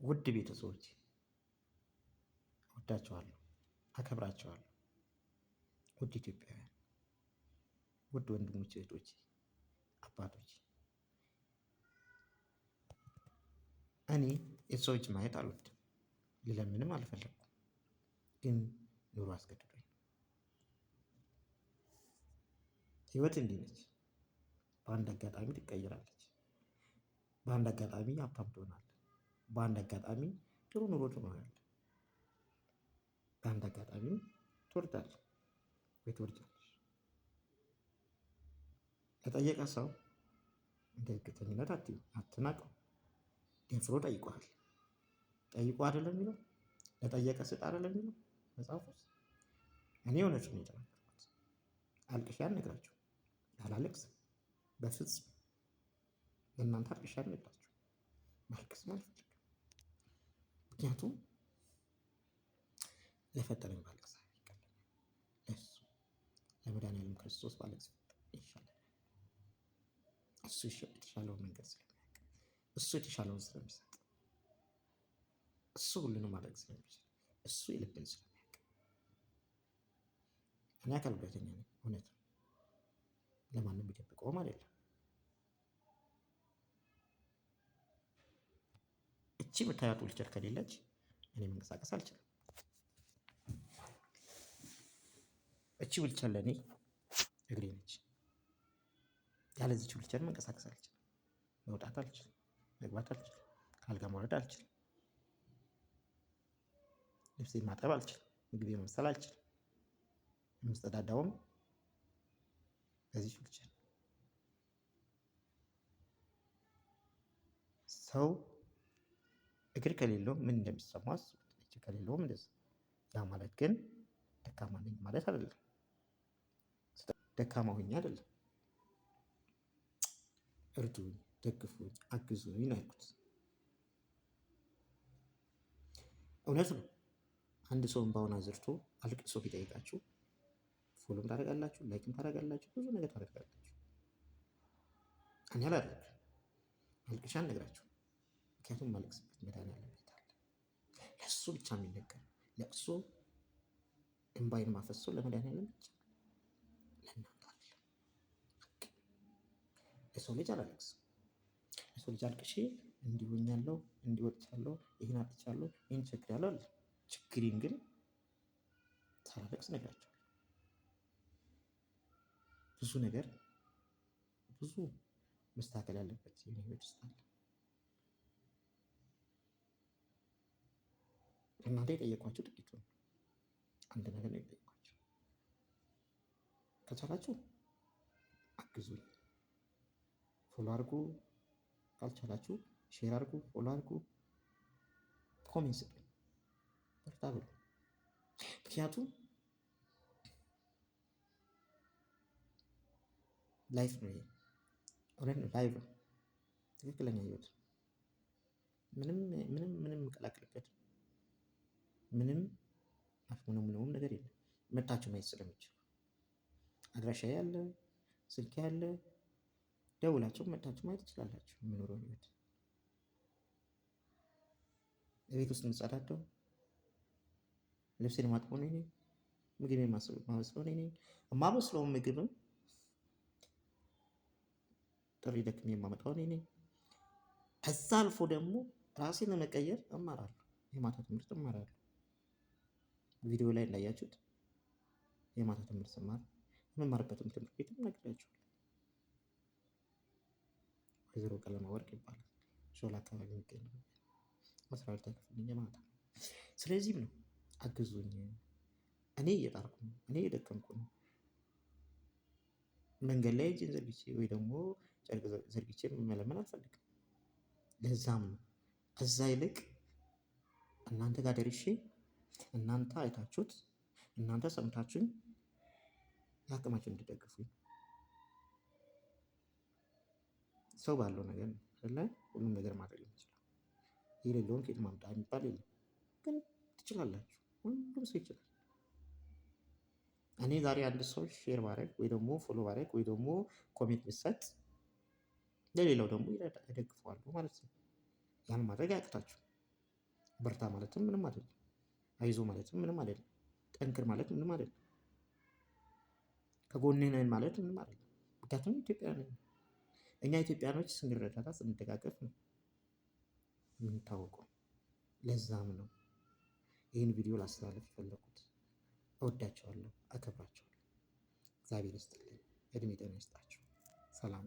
ውድ ቤተሰቦች ወዳቸዋለሁ፣ አከብራቸዋለሁ። ውድ ኢትዮጵያውያን፣ ውድ ወንድሞች፣ እህቶች፣ አባቶች እኔ የሰው እጅ ማየት አልወድም፣ ልለምንም አልፈለኩም። ግን ኑሮ አስገድዶኝ። ህይወት እንዲህ ነች። በአንድ አጋጣሚ ትቀይራለች። በአንድ አጋጣሚ ሀብታም ትሆናለህ። በአንድ አጋጣሚ ጥሩ ኑሮ ትኖራለህ። በአንድ አጋጣሚ ትወርዳለህ ወይ ትወርጃለሽ። ለጠየቀ ሰው እንደ እርግጠኝነት አትናቀው። ደፍሮ ጠይቋል። ጠይቆ አይደለም የሚለው፣ ለጠየቀ ስጥ አይደለም የሚለው መጽሐፍ ውስጥ። እኔ እውነቱን ነው የተናገርኩት። አልቅሼ አልነግራችሁም፣ አላለቅስም በፍጹም። ለእናንተ አልቅሼ አልነግራችሁም፣ ማልቀስም አልፈልግም። ምክንያቱም ለፈጠረኝ ባለቅስ ይቀለኛል። ለእሱ ለመድኃኒዓለም ክርስቶስ ባለቅስ ይሻላል። እሱ የተሻለውን መንገድ ስለሚያውቅ፣ እሱ የተሻለውን ስለሚሰጥ፣ እሱ ሁሉንም ማድረግ ስለሚችል፣ እሱ የልብን ስለሚያውቅ። እኔ አካል ጉዳተኛ ነኝ፣ እውነት ነው። ለማንም የሚደብቀውም አይደለም። እቺ የምታያት ዊልቸር ከሌለች እኔ መንቀሳቀስ አልችልም። እቺ ዊልቸር ለእኔ እግሬ ነች። ያለዚች ዊልቸር መንቀሳቀስ አልችልም። መውጣት አልችልም፣ መግባት አልችልም፣ ከአልጋ መውረድ አልችልም፣ ልብሴን ማጠብ አልችልም፣ ምግቤ መብሰል አልችልም። የምጸዳዳውም በዚህ ዊልቸር። ሰው እግር ከሌለው ምን እንደሚሰማው አስቡት። እጅ ከሌለውም እንደዚህ። ያ ማለት ግን ደካማ ነኝ ማለት አይደለም። ደካማ ሆኜ አይደለም። እርዱኝ፣ ደግፉኝ፣ አግዙኝ ነው ያልኩት። እውነት ነው። አንድ ሰው እንባውን አዝርቶ አልቅሶ ቢጠይቃችሁ ፎሎም ታደርጋላችሁ፣ ላይክም ታደርጋላችሁ፣ ብዙ ነገር ታደርጋላችሁ። እኔ አላደርግም። አልቅሼ አልነግራችሁም። ምክንያቱም ማለቅስበት መድኃኒዓለም ቤት አለ። ለእሱ ብቻ የሚነገር ለእሱ እንባይን ማፈሰው ለመድኃኒዓለም ብቻ፣ ለእናንተ አይደለም። ለሰው ልጅ አላለቅስም። ለሰው ልጅ አልቅሼ እንዲሆኛለሁ፣ እንዲወጥቻለሁ፣ ይህን አጥቻለሁ፣ ይህን ቸግሬያለሁ አለ። ችግሬን ግን ሳላለቅስ እነግራቸዋለሁ። ብዙ ነገር ብዙ መስተካከል ያለበት የኔ ህይወት ውስጥ አለ። እናንተ የጠየኳችሁ ጥቂቱ ነው። አንድ ነገር ነው የጠየኳችሁ። ከቻላችሁ አግዙኝ፣ ፎሎ አድርጉ። ካልቻላችሁ ሼር አድርጉ፣ ፎሎ አድርጉ፣ ኮሜንት ስጡኝ፣ በርታ በሉ። ምክንያቱም ላይፍ ነው ይሄ። እውነት ነው፣ ላይፍ ነው፣ ትክክለኛ ህይወት። ምንም የምቀላቅልበት ምንም አፍሙነሙነውም ነገር የለም። መታችሁ ማየት ስለምችሉ አድራሻዬ ያለ፣ ስልኬ ያለ፣ ደውላችሁ መታችሁ ማየት ትችላላችሁ። የምኖረው ህይወት ቤት ውስጥ የምጸዳዳው፣ ልብሴን ማጥበው እኔ ነኝ። ምግብ ማበስለው እኔ ነኝ። የማበስለውን ምግብም ጥሪ ደክሜ የማመጣው እኔ ነኝ። ከዛ አልፎ ደግሞ ራሴን ለመቀየር እማራለሁ። የማታ ትምህርት እማራለሁ። ቪዲዮ ላይ እንዳያችሁት የማታ ትምህርት ስማር የምማርበትም ትምህርት ቤትም ነግራችኋለሁ። ወይዘሮ ቀለመወርቅ ይባላል። ሾላ አካባቢ የሚገኝ ነው። 12ኛ ክፍል ነኝ የማታ። ስለዚህም ነው አግዙኝ። እኔ እየጣርኩ ነው፣ እኔ እየደከምኩ ነው። መንገድ ላይ እጄን ዘርግቼ ወይ ደግሞ ጨርቅ ዘርግቼ መለመን አልፈልግም። ለዛም ነው ከዛ ይልቅ እናንተ ጋር ደርሼ እናንተ አይታችሁት እናንተ ሰምታችሁኝ ያቅማችሁን እንድትደግፉኝ። ሰው ባለው ነገር ላይ ሁሉም ነገር ማድረግ ይችላል። የሌለውን ከየት ማምጣ የሚባል የለም። ግን ትችላላችሁ፣ ሁሉም ሰው ይችላል። እኔ ዛሬ አንድ ሰው ሼር ባረግ ወይ ደግሞ ፎሎ ባረግ ወይ ደግሞ ኮሜንት ብሰጥ ለሌላው ደግሞ ይደግፈዋል ማለት ነው። ያን ማድረግ አያቅታችሁ። በርታ ማለትም ምንም አይደለም። አይዞ ማለትም ምንም አይደለም። ጠንክር ማለት ምንም አይደለም። ከጎንህ ነን ማለት ምንም አይደለም። ምክንያቱም ኢትዮጵያውያን እኛ ኢትዮጵያኖች ስንረዳዳ ስንደጋገፍ ነው የምንታወቀው። ለዛም ነው ይህን ቪዲዮ ላስተላለፍ የፈለኩት። እወዳቸዋለሁ፣ አከብራቸዋለሁ። እግዚአብሔር ይስጥልኝ፣ እድሜ ጤና ይስጣችሁ። ሰላም